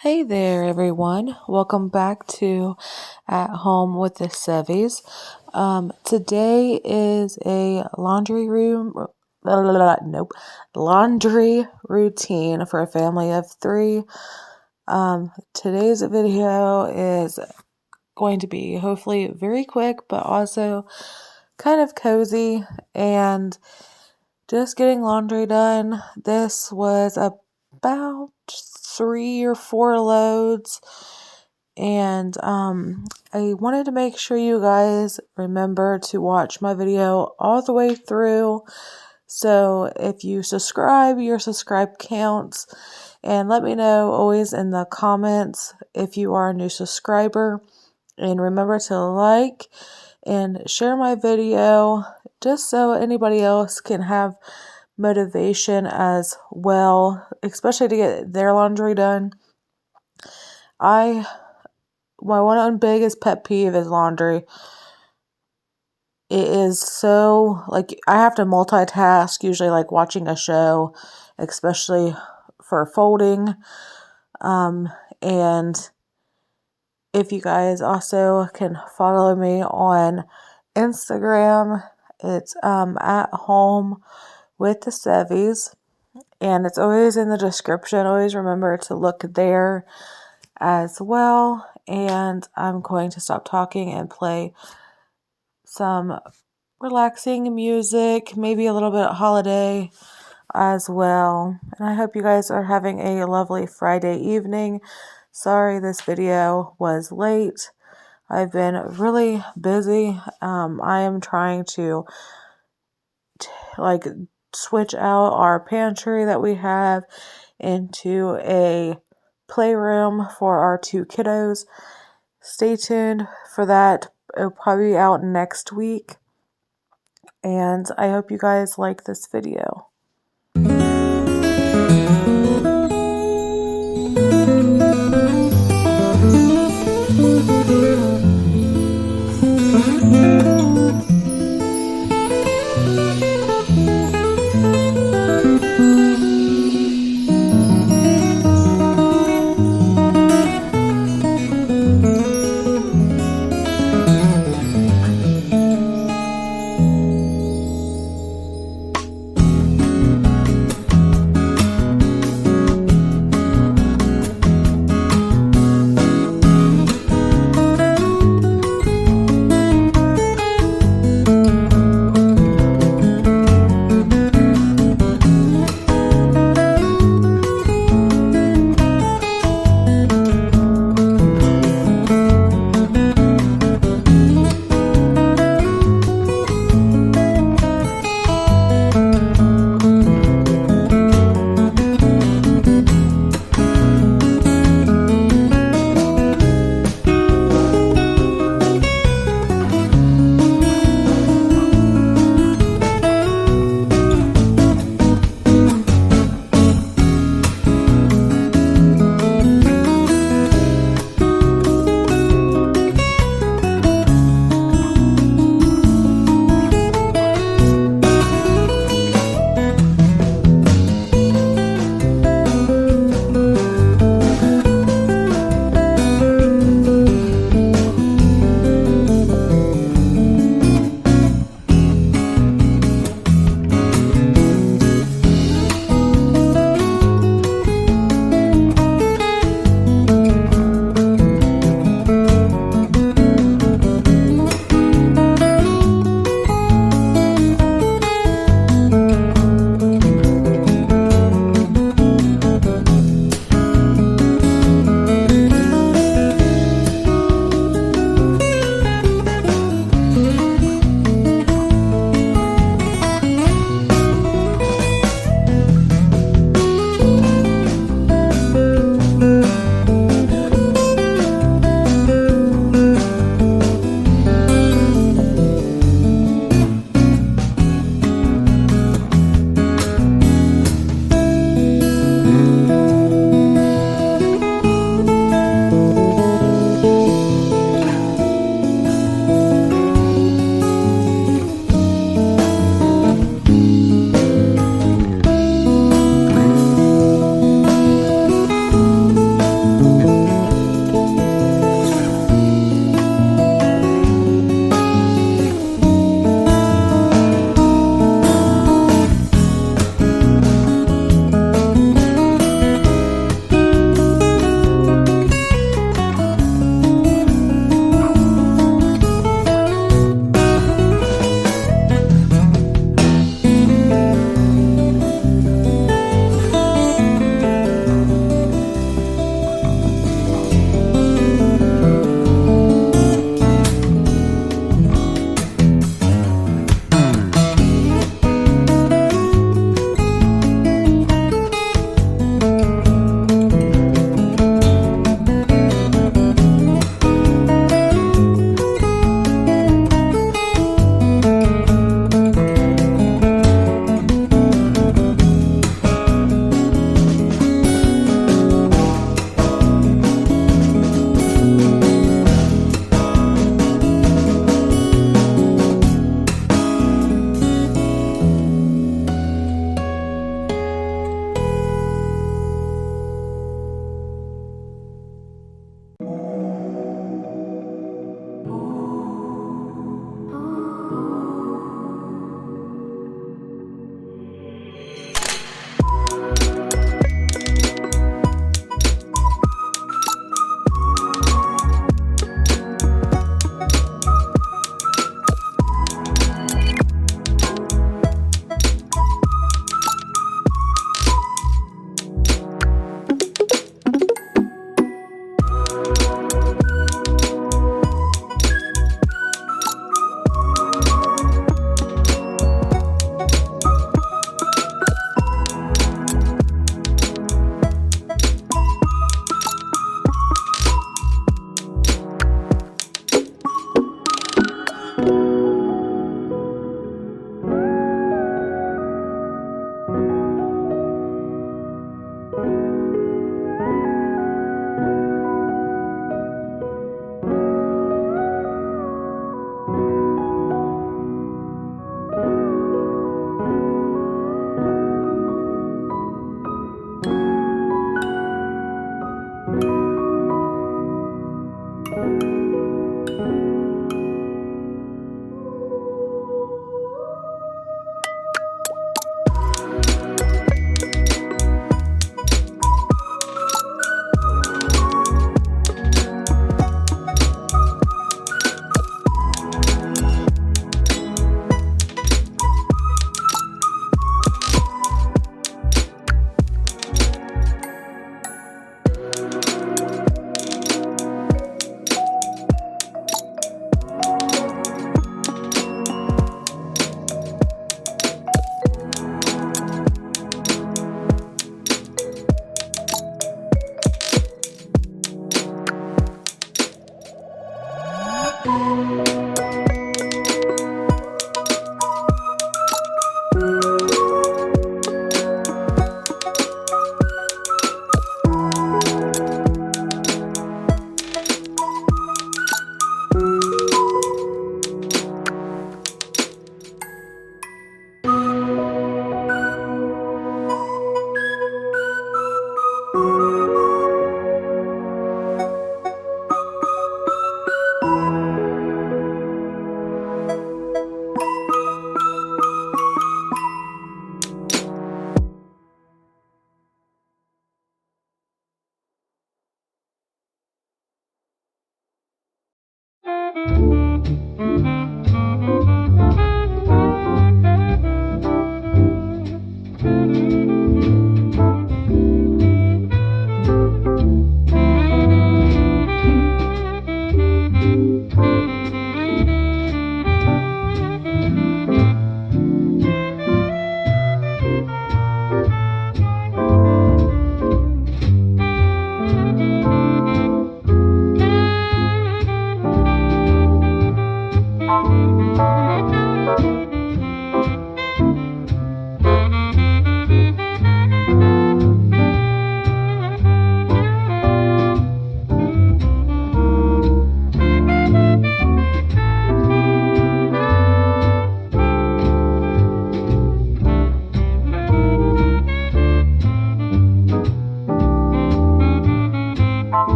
Hey there, everyone. Welcome back to At Home with the Sevys. Today is a laundry routine for a family of three. Today's video is going to be hopefully very quick, but also kind of cozy and just getting laundry done. This was about 3 or 4 loads, and I wanted to make sure you guys remember to watch my video all the way through. So if you subscribe, your subscribe counts, and let me know always in the comments if you are a new subscriber, and remember to like and share my video just so anybody else can have motivation as well, especially to get their laundry done. My one biggest pet peeve is laundry. It is so, like, I have to multitask, usually like watching a show, especially for folding. And if you guys also can follow me on Instagram, it's at home with the sevys, and it's always in the description. Always remember to look there as well. And I'm going to stop talking and play some relaxing music, maybe a little bit of holiday as well. And I hope you guys are having a lovely Friday evening. Sorry this video was late. I've been really busy. I am trying to switch out our pantry that we have into a playroom for our two kiddos. Stay tuned for that. It'll probably be out next week. And I hope you guys like this video.